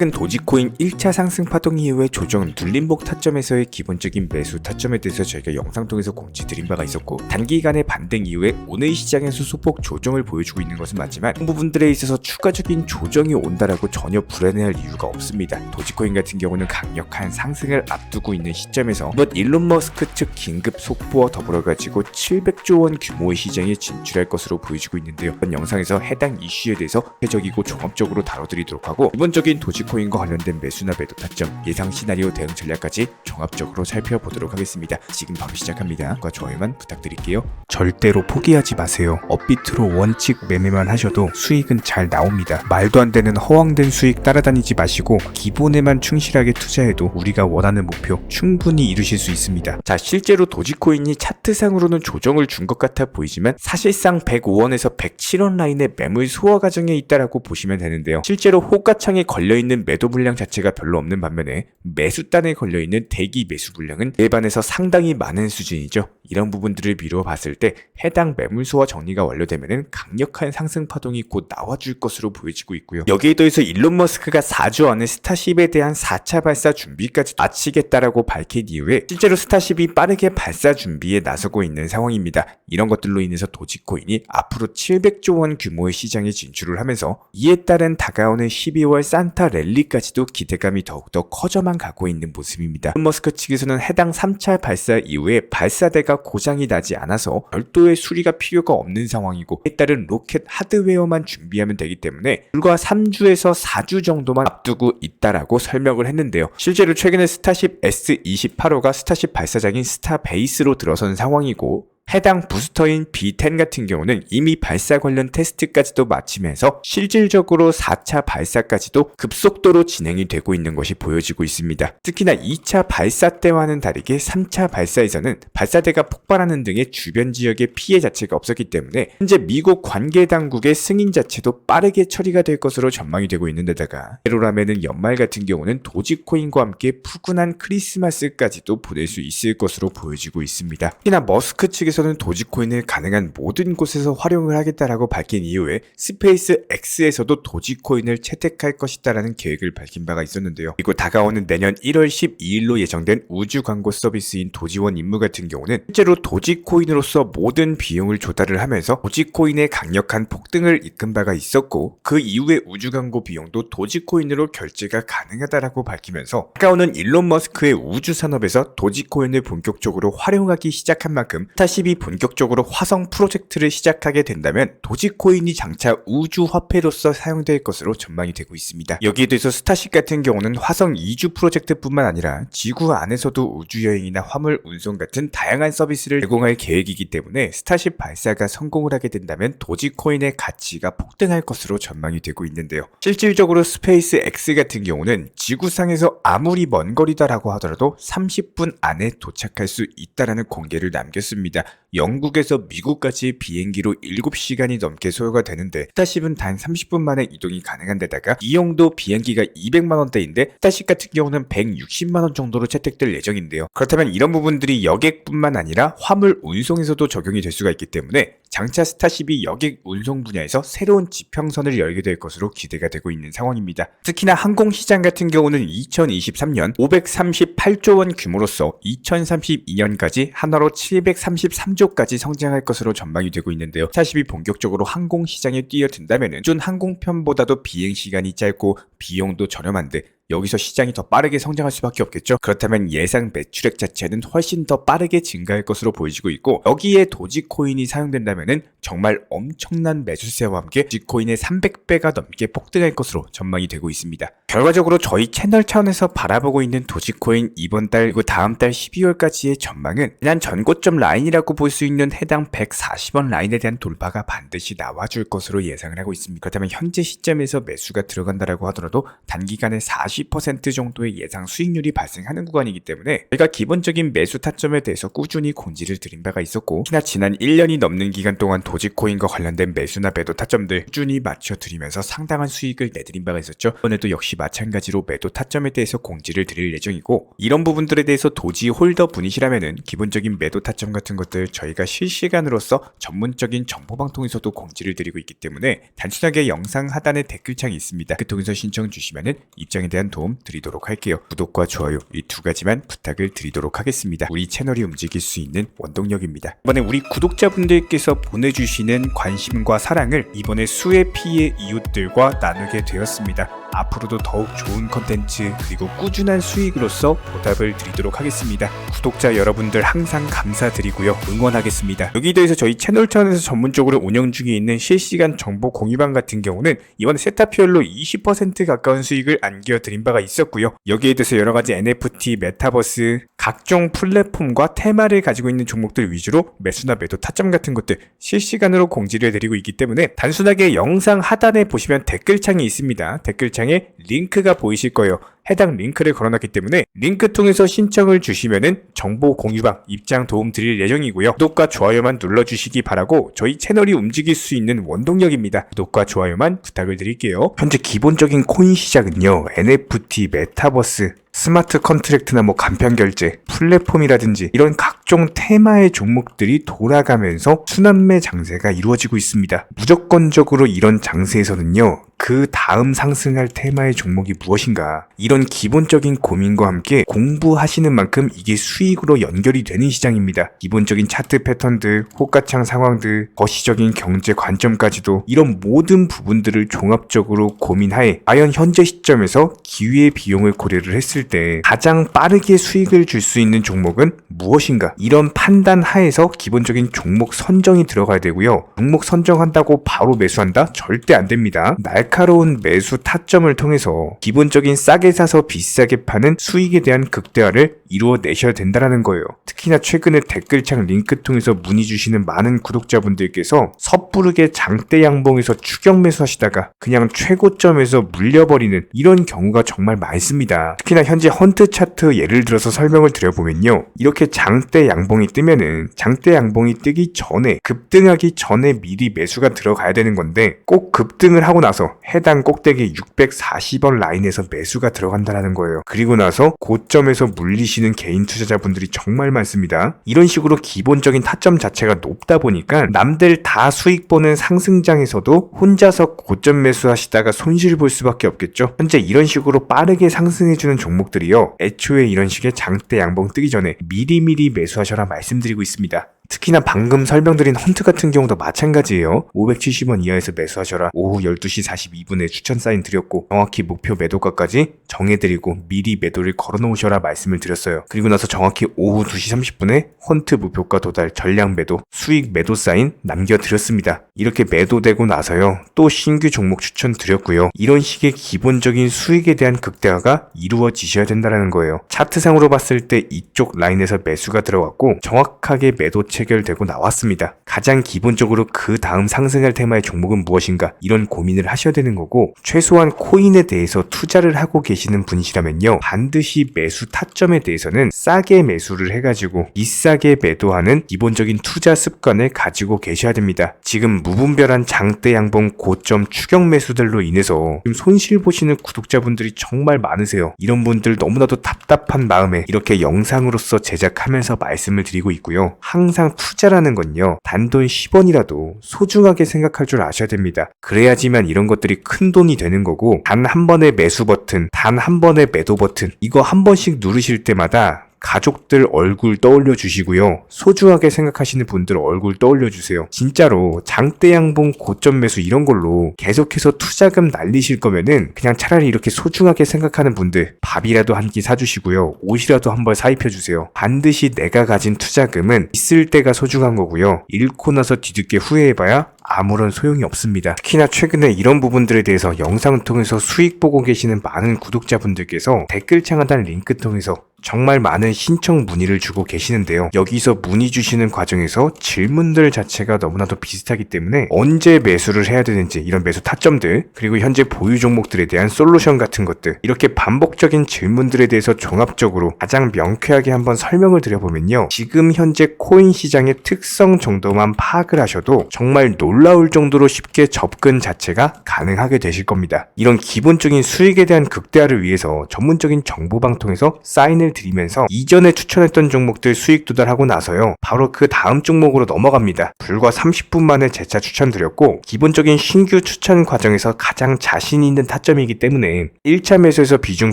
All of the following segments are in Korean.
최근 도지코인 1차 상승 파동 이후에 조정 눌림목 타점에서의 기본적인 매수 타점에 대해서 저희가 영상 통해서 공지드린 바가 있었고, 단기간의 반등 이후에 오늘 시장에서 소폭 조정을 보여주고 있는 것은 맞지만 부분들에 있어서 추가적인 조정이 온다라고 전혀 불안해할 이유가 없습니다. 도지코인 같은 경우는 강력한 상승을 앞두고 있는 시점에서 이번 일론 머스크 측 긴급 속보와 더불어가지고 700조 원 규모의 시장에 진출할 것으로 보여지고 있는데요. 이번 영상에서 해당 이슈에 대해서 구체적이고 종합적으로 다뤄드리도록 하고, 기본적인 도지코인과 관련된 매수나 매도 타점, 예상 시나리오 대응 전략까지 종합적으로 살펴보도록 하겠습니다. 지금 바로 시작합니다. 구독과 좋아요만 부탁드릴게요. 절대로 포기하지 마세요. 업비트로 원칙 매매만 하셔도 수익은 잘 나옵니다. 말도 안 되는 허황된 수익 따라다니지 마시고 기본에만 충실하게 투자해도 우리가 원하는 목표 충분히 이루실 수 있습니다. 자, 실제로 도지코인이 차트상으로는 조정을 준 것 같아 보이지만 사실상 105원에서 107원 라인의 매물 소화 과정에 있다라고 보시면 되는데요. 실제로 호가창에 걸려있는 매도 물량 자체가 별로 없는 반면에 매수단에 걸려있는 대기 매수 물량은 일반에서 상당히 많은 수준이죠. 이런 부분들을 미루어 봤을 때 해당 매물 소화 정리가 완료되면 강력한 상승 파동이 곧 나와줄 것으로 보여지고 있고요. 여기에 더해서 일론 머스크가 4주 안에 스타쉽에 대한 4차 발사 준비까지 마치겠다라고 밝힌 이후에 실제로 스타쉽이 빠르게 발사 준비에 나서고 있는 상황입니다. 이런 것들로 인해서 도지코인이 앞으로 700조 원 규모의 시장에 진출을 하면서 이에 따른 다가오는 12월 산타 랠리까지도 기대감이 더욱더 커져만 가고 있는 모습입니다. 일론 머스크 측에서는 해당 3차 발사 이후에 발사대가 고장이 나지 않아서 별도의 수리가 필요가 없는 상황이고, 이에 따른 로켓 하드웨어만 준비하면 되기 때문에 불과 3주에서 4주 정도만 앞두고 있다라고 설명을 했는데요. 실제로 최근에 스타쉽 S28호가 스타쉽 발사장인 스타베이스로 들어선 상황이고, 해당 부스터인 B10 같은 경우는 이미 발사 관련 테스트까지도 마치면서 실질적으로 4차 발사까지도 급속도로 진행이 되고 있는 것이 보여지고 있습니다. 특히나 2차 발사 때와는 다르게 3차 발사에서는 발사대가 폭발하는 등의 주변 지역의 피해 자체가 없었기 때문에 현재 미국 관계 당국의 승인 자체도 빠르게 처리가 될 것으로 전망이 되고 있는 데다가, 예로라면은 연말 같은 경우는 도지코인과 함께 푸근한 크리스마스까지도 보낼 수 있을 것으로 보여지고 있습니다. 특히나 머스크 측에서 도지코인을 가능한 모든 곳에서 활용을 하겠다라고 밝힌 이후에 스페이스 X에서도 도지코인을 채택할 것이다라는 계획을 밝힌 바가 있었는데요. 그리고 다가오는 내년 1월 12일로 예정된 우주 광고 서비스인 도지원 임무 같은 경우는 실제로 도지코인으로서 모든 비용을 조달을 하면서 도지코인의 강력한 폭등을 이끈 바가 있었고, 그 이후에 우주 광고 비용도 도지코인으로 결제가 가능하다라고 밝히면서 다가오는 일론 머스크의 우주 산업에서 도지코인을 본격적으로 활용하기 시작한 만큼 스타쉽이 본격적으로 화성 프로젝트를 시작하게 된다면 도지코인이 장차 우주 화폐로서 사용될 것으로 전망이 되고 있습니다. 여기에 대해서 스타쉽 같은 경우는 화성 이주 프로젝트뿐만 아니라 지구 안에서도 우주여행이나 화물 운송 같은 다양한 서비스를 제공할 계획이기 때문에 스타쉽 발사가 성공을 하게 된다면 도지코인의 가치가 폭등할 것으로 전망이 되고 있는데요. 실질적으로 스페이스 X 같은 경우는 지구상에서 아무리 먼 거리다라고 하더라도 30분 안에 도착할 수 있다라는 공개를 남겼습니다. 영국에서 미국까지 비행기로 7시간이 넘게 소요가 되는데 스타쉽은 단 30분 만에 이동이 가능한 데다가 이용도 비행기가 200만원대인데 스타쉽 같은 경우는 160만원 정도로 채택될 예정인데요. 그렇다면 이런 부분들이 여객뿐만 아니라 화물 운송에서도 적용이 될 수가 있기 때문에 장차 스타쉽이 여객 운송 분야에서 새로운 지평선을 열게 될 것으로 기대가 되고 있는 상황입니다. 특히나 항공시장 같은 경우는 2023년 538조 원 규모로서 2032년까지 한화로 733조까지 성장할 것으로 전망이 되고 있는데요. 스타쉽이 본격적으로 항공시장에 뛰어든다면 준 항공편보다도 비행시간이 짧고 비용도 저렴한데 여기서 시장이 더 빠르게 성장할 수밖에 없겠죠. 그렇다면 예상 매출액 자체는 훨씬 더 빠르게 증가할 것으로 보여지고 있고, 여기에 도지코인이 사용된다면 정말 엄청난 매수세와 함께 도지코인의 300배가 넘게 폭등할 것으로 전망이 되고 있습니다. 결과적으로 저희 채널 차원에서 바라보고 있는 도지코인 이번 달 그리고 다음 달 12월까지의 전망은 그냥 전고점 라인이라고 볼 수 있는 해당 140원 라인에 대한 돌파가 반드시 나와줄 것으로 예상을 하고 있습니다. 그렇다면 현재 시점에서 매수가 들어간다라고 하더라도 단기간에 40% 정도의 예상 수익률이 발생하는 구간이기 때문에 저희가 기본적인 매수 타점에 대해서 꾸준히 공지를 드린 바가 있었고, 특히나 지난 1년이 넘는 기간 시간 동안 도지코인과 관련된 매수나 매도 타점들 꾸준히 맞춰드리면서 상당한 수익을 내드린 바가 있었죠. 이번에도 역시 마찬가지로 매도 타점에 대해서 공지를 드릴 예정이고, 이런 부분들에 대해서 도지 홀더 분이시라면은 기본적인 매도 타점 같은 것들 저희가 실시간으로서 전문적인 정보방통에서도 공지를 드리고 있기 때문에 단순하게 영상 하단에 댓글창이 있습니다. 그 통해서 신청 주시면은 입장에 대한 도움 드리도록 할게요. 구독과 좋아요 이 두 가지만 부탁을 드리도록 하겠습니다. 우리 채널이 움직일 수 있는 원동력입니다. 이번에 우리 구독자분들께서 보내주시는 관심과 사랑을 이번에 수혜 피해 이웃들과 나누게 되었습니다. 앞으로도 더욱 좋은 컨텐츠 그리고 꾸준한 수익으로서 보답을 드리도록 하겠습니다. 구독자 여러분들 항상 감사드리고요. 응원하겠습니다. 여기에 대해서 저희 채널 차원에서 전문적으로 운영 중에 있는 실시간 정보 공유방 같은 경우는 이번에 세타피얼로 20% 가까운 수익을 안겨드린 바가 있었고요. 여기에 대해서 여러가지 NFT, 메타버스, 각종 플랫폼과 테마를 가지고 있는 종목들 위주로 매수나 매도 타점 같은 것들 실시간으로 공지를 해드리고 있기 때문에 단순하게 영상 하단에 보시면 댓글창이 있습니다. 댓글창에 링크가 보이실 거예요. 해당 링크를 걸어놨기 때문에 링크 통해서 신청을 주시면은 정보 공유방 입장 도움 드릴 예정이고요. 구독과 좋아요만 눌러주시기 바라고 저희 채널이 움직일 수 있는 원동력입니다. 구독과 좋아요만 부탁을 드릴게요. 현재 기본적인 코인 시장은요, NFT, 메타버스, 스마트 컨트랙트나 간편 결제, 플랫폼이라든지 이런 각종 테마의 종목들이 돌아가면서 순환매 장세가 이루어지고 있습니다. 무조건적으로 이런 장세에서는요, 그 다음 상승할 테마의 종목이 무엇인가, 이런 기본적인 고민과 함께 공부하시는 만큼 이게 수익으로 연결이 되는 시장입니다. 기본적인 차트 패턴들, 호가창 상황들, 거시적인 경제 관점까지도 이런 모든 부분들을 종합적으로 고민하에 과연 현재 시점에서 기회의 비용을 고려를 했을 때 가장 빠르게 수익을 줄 수 있는 종목은 무엇인가, 이런 판단 하에서 기본적인 종목 선정이 들어가야 되고요. 종목 선정한다고 바로 매수한다? 절대 안 됩니다. 날카로운 매수 타점을 통해서 기본적인 싸게 사서 비싸게 파는 수익에 대한 극대화를 이루어내셔야 된다는 거예요. 특히나 최근에 댓글창 링크 통해서 문의 주시는 많은 구독자분들께서 섣부르게 장대 양봉에서 추격 매수하시다가 그냥 최고점에서 물려버리는 이런 경우가 정말 많습니다. 특히나 현재 헌트 차트 예를 들어서 설명을 드려보면요, 이렇게 장대 양봉이 뜨면은 장대 양봉이 뜨기 전에, 급등하기 전에 미리 매수가 들어가야 되는 건데 꼭 급등을 하고 나서 해당 꼭대기 640원 라인에서 매수가 들어간다는 거예요. 그리고 나서 고점에서 물리시는 개인 투자자분들이 정말 많습니다. 이런 식으로 기본적인 타점 자체가 높다 보니까 남들 다 수익 보는 상승장에서도 혼자서 고점 매수하시다가 손실 볼 수밖에 없겠죠. 현재 이런 식으로 빠르게 상승해주는 종목들이요, 애초에 이런 식의 장대 양봉 뜨기 전에 미리미리 매수하셔라 말씀드리고 있습니다. 특히나 방금 설명드린 헌트 같은 경우도 마찬가지예요. 570원 이하에서 매수하셔라. 오후 12시 42분에 추천 사인 드렸고 정확히 목표 매도가까지 정해드리고 미리 매도를 걸어놓으셔라 말씀을 드렸어요. 그리고 나서 정확히 오후 2시 30분에 헌트 목표가 도달 전량 매도 수익 매도 사인 남겨드렸습니다. 이렇게 매도되고 나서요, 또 신규 종목 추천 드렸고요. 이런 식의 기본적인 수익에 대한 극대화가 이루어지셔야 된다는 거예요. 차트상으로 봤을 때 이쪽 라인에서 매수가 들어갔고 정확하게 매도 체결되고 나왔습니다. 가장 기본적으로 그 다음 상승할 테마의 종목은 무엇인가, 이런 고민을 하셔야 되는 거고, 최소한 코인에 대해서 투자를 하고 계시는 분이시라면요, 반드시 매수 타점에 대해서는 싸게 매수를 해가지고 비싸게 매도하는 기본적인 투자 습관을 가지고 계셔야 됩니다. 지금 무분별한 장대 양봉 고점 추격 매수들로 인해서 지금 손실 보시는 구독자분들이 정말 많으세요. 이런 분들 너무나도 답답한 마음에 이렇게 영상으로서 제작하면서 말씀을 드리고 있고요. 항상 투자라는 건요, 단돈 10원이라도 소중하게 생각할 줄 아셔야 됩니다. 그래야지만 이런 것들이 큰 돈이 되는 거고, 단 한 번의 매수 버튼, 단 한 번의 매도 버튼, 이거 한 번씩 누르실 때마다 가족들 얼굴 떠올려 주시고요, 소중하게 생각하시는 분들 얼굴 떠올려 주세요. 진짜로 장대 양봉 고점 매수 이런 걸로 계속해서 투자금 날리실 거면은 그냥 차라리 이렇게 소중하게 생각하는 분들 밥이라도 한 끼 사주시고요, 옷이라도 한 벌 사입혀 주세요. 반드시 내가 가진 투자금은 있을 때가 소중한 거고요, 잃고 나서 뒤늦게 후회해봐야 아무런 소용이 없습니다. 특히나 최근에 이런 부분들에 대해서 영상을 통해서 수익 보고 계시는 많은 구독자분들께서 댓글창 하단 링크 통해서 정말 많은 신청 문의를 주고 계시는데요. 여기서 문의 주시는 과정에서 질문들 자체가 너무나도 비슷하기 때문에 언제 매수를 해야 되는지 이런 매수 타점들, 그리고 현재 보유 종목들에 대한 솔루션 같은 것들, 이렇게 반복적인 질문들에 대해서 종합적으로 가장 명쾌하게 한번 설명을 드려보면요. 지금 현재 코인 시장의 특성 정도만 파악을 하셔도 정말 놀라울 정도로 쉽게 접근 자체가 가능하게 되실 겁니다. 이런 기본적인 수익에 대한 극대화를 위해서 전문적인 정보방통에서 사인을 드리면서 이전에 추천했던 종목들 수익 도달하고 나서요. 바로 그 다음 종목으로 넘어갑니다. 불과 30분 만에 재차 추천드렸고, 기본적인 신규 추천 과정에서 가장 자신 있는 타점이기 때문에 1차 매수에서 비중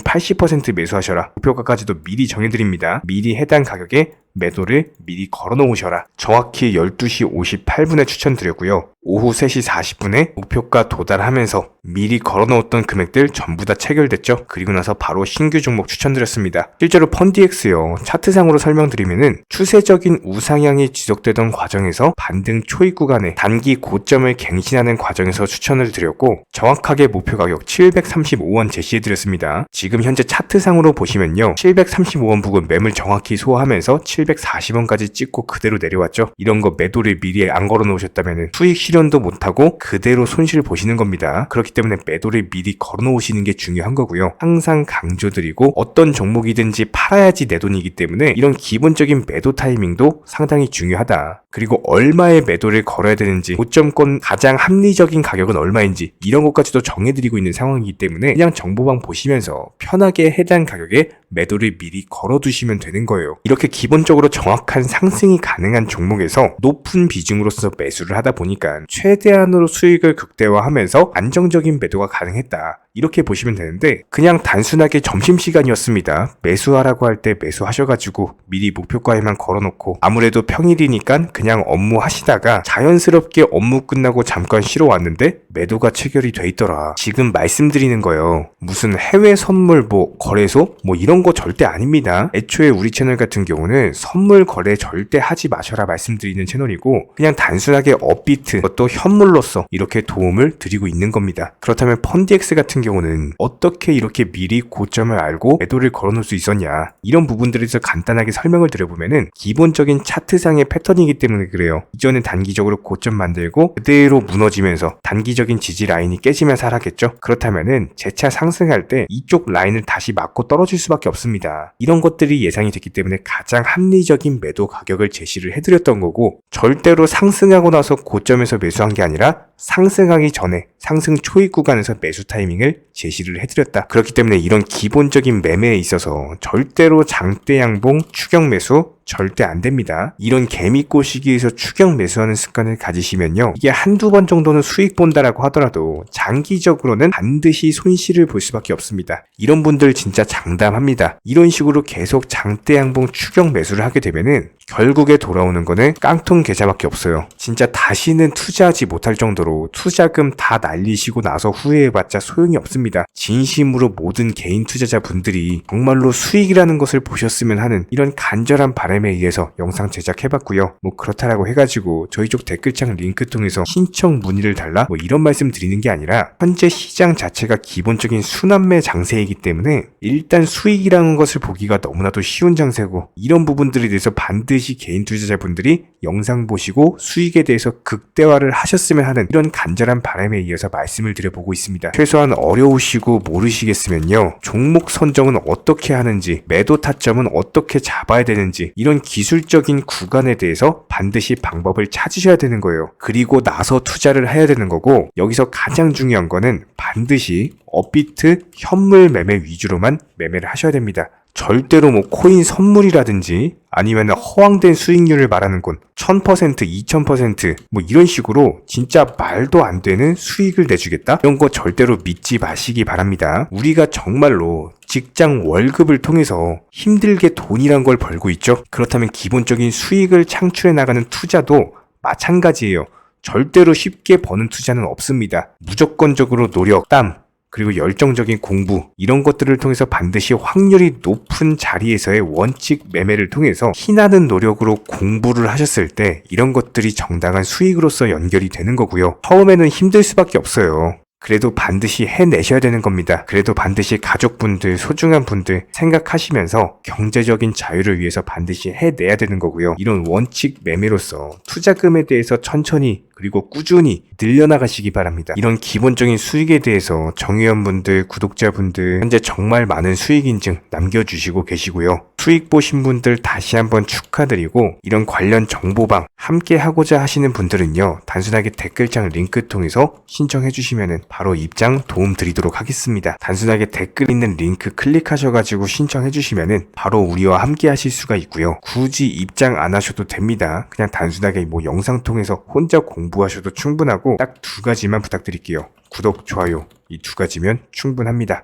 80% 매수하셔라. 목표가까지도 미리 정해드립니다. 미리 해당 가격에 매도를 미리 걸어 놓으셔라. 정확히 12시 58분에 추천드렸고요. 오후 3시 40분에 목표가 도달하면서 미리 걸어 놓았던 금액들 전부 다 체결됐죠. 그리고 나서 바로 신규 종목 추천드렸습니다. 실제로 펀디엑스요. 차트상으로 설명드리면은 추세적인 우상향이 지속되던 과정에서 반등 초입 구간에 단기 고점을 갱신하는 과정에서 추천을 드렸고, 정확하게 목표 가격 735원 제시해드렸습니다. 지금 현재 차트상으로 보시면요. 735원 부근 매물 정확히 소화하면서 740원까지 찍고 그대로 내려왔죠. 이런 거 매도를 미리 안 걸어 놓으셨다면 수익 실현도 못하고 그대로 손실 보시는 겁니다. 그렇기 때문에 매도를 미리 걸어 놓으시는 게 중요한 거고요. 항상 강조드리고, 어떤 종목이든지 팔아야지 내 돈이기 때문에 이런 기본적인 매도 타이밍도 상당히 중요하다. 그리고 얼마의 매도를 걸어야 되는지, 고점권 가장 합리적인 가격은 얼마인지 이런 것까지도 정해드리고 있는 상황이기 때문에 그냥 정보방 보시면서 편하게 해당 가격에 매도를 미리 걸어두시면 되는 거예요. 이렇게 기본적으로 정확한 상승이 가능한 종목에서 높은 비중으로서 매수를 하다 보니까 최대한으로 수익을 극대화하면서 안정적인 매도가 가능했다. 이렇게 보시면 되는데, 그냥 단순하게 점심시간이었습니다. 매수하라고 할 때 매수하셔가지고 미리 목표가에만 걸어놓고, 아무래도 평일이니까 그냥 업무 하시다가 자연스럽게 업무 끝나고 잠깐 쉬러 왔는데 매도가 체결이 돼 있더라. 지금 말씀드리는 거예요. 무슨 해외 선물 거래소 이런 거 절대 아닙니다. 애초에 우리 채널 같은 경우는 선물 거래 절대 하지 마셔라 말씀드리는 채널이고, 그냥 단순하게 업비트, 그것도 현물로서 이렇게 도움을 드리고 있는 겁니다. 그렇다면 펀디엑스 같은 경우는 어떻게 이렇게 미리 고점을 알고 매도를 걸어놓을 수 있었냐, 이런 부분들에 대해서 간단하게 설명을 드려보면은 기본적인 차트상의 패턴이기 때문에 그래요. 이전에 단기적으로 고점 만들고 그대로 무너지면서 단기적인 지지 라인이 깨지면서 하락했죠. 그렇다면은 재차 상승할 때 이쪽 라인을 다시 맞고 떨어질 수밖에 없습니다. 이런 것들이 예상이 됐기 때문에 가장 합리적인 매도 가격을 제시를 해드렸던 거고, 절대로 상승하고 나서 고점에서 매수한 게 아니라 상승하기 전에 상승 초입 구간에서 매수 타이밍을 제시를 해드렸다. 그렇기 때문에 이런 기본적인 매매에 있어서 절대로 장대 양봉 추격 매수 절대 안 됩니다. 이런 개미꽃 시기에서 추격 매수하는 습관을 가지시면요, 이게 한두 번 정도는 수익 본다라고 하더라도 장기적으로는 반드시 손실을 볼 수밖에 없습니다. 이런 분들 진짜 장담합니다. 이런 식으로 계속 장대 양봉 추격 매수를 하게 되면은 결국에 돌아오는 거는 깡통 계좌밖에 없어요. 진짜 다시는 투자하지 못할 정도로 투자금 다 날리시고 나서 후회해봤자 소용이 없습니다. 진심으로 모든 개인 투자자분들이 정말로 수익이라는 것을 보셨으면 하는 이런 간절한 바람에 의해서 영상 제작해봤고요. 그렇다라고 해가지고 저희 쪽 댓글창 링크 통해서 신청 문의를 달라 이런 말씀 드리는 게 아니라, 현재 시장 자체가 기본적인 순환매 장세이기 때문에 일단 수익이라는 것을 보기가 너무나도 쉬운 장세고, 이런 부분들에 대해서 반드시 개인 투자자분들이 영상 보시고 수익에 대해서 극대화를 하셨으면 하는 이런 간절한 바람에 의해서 말씀을 드려보고 있습니다. 최소한 어려우시고 모르시겠으면요, 종목 선정은 어떻게 하는지, 매도 타점은 어떻게 잡아야 되는지, 이런 기술적인 구간에 대해서 반드시 방법을 찾으셔야 되는 거예요. 그리고 나서 투자를 해야 되는 거고, 여기서 가장 중요한 거는 반드시 업비트 현물 매매 위주로만 매매를 하셔야 됩니다. 절대로 코인 선물이라든지 아니면 허황된 수익률을 말하는 건 1000%, 2000% 이런 식으로 진짜 말도 안 되는 수익을 내주겠다? 이런 거 절대로 믿지 마시기 바랍니다. 우리가 정말로 직장 월급을 통해서 힘들게 돈이란 걸 벌고 있죠. 그렇다면 기본적인 수익을 창출해 나가는 투자도 마찬가지예요. 절대로 쉽게 버는 투자는 없습니다. 무조건적으로 노력, 땀, 그리고 열정적인 공부, 이런 것들을 통해서 반드시 확률이 높은 자리에서의 원칙 매매를 통해서 희나는 노력으로 공부를 하셨을 때 이런 것들이 정당한 수익으로서 연결이 되는 거고요. 처음에는 힘들 수밖에 없어요. 그래도 반드시 해내셔야 되는 겁니다. 그래도 반드시 가족분들, 소중한 분들 생각하시면서 경제적인 자유를 위해서 반드시 해내야 되는 거고요. 이런 원칙 매매로서 투자금에 대해서 천천히 그리고 꾸준히 늘려나가시기 바랍니다. 이런 기본적인 수익에 대해서 정의원분들, 구독자분들 현재 정말 많은 수익 인증 남겨주시고 계시고요. 수익 보신 분들 다시 한번 축하드리고 이런 관련 정보방 함께 하고자 하시는 분들은요. 단순하게 댓글창 링크 통해서 신청해 주시면 바로 입장 도움 드리도록 하겠습니다. 단순하게 댓글 있는 링크 클릭하셔가지고 신청해 주시면 바로 우리와 함께 하실 수가 있고요. 굳이 입장 안 하셔도 됩니다. 그냥 단순하게 뭐 영상 통해서 혼자 공부하셔도 충분하고 딱 두 가지만 부탁드릴게요. 구독, 좋아요 이 두 가지면 충분합니다.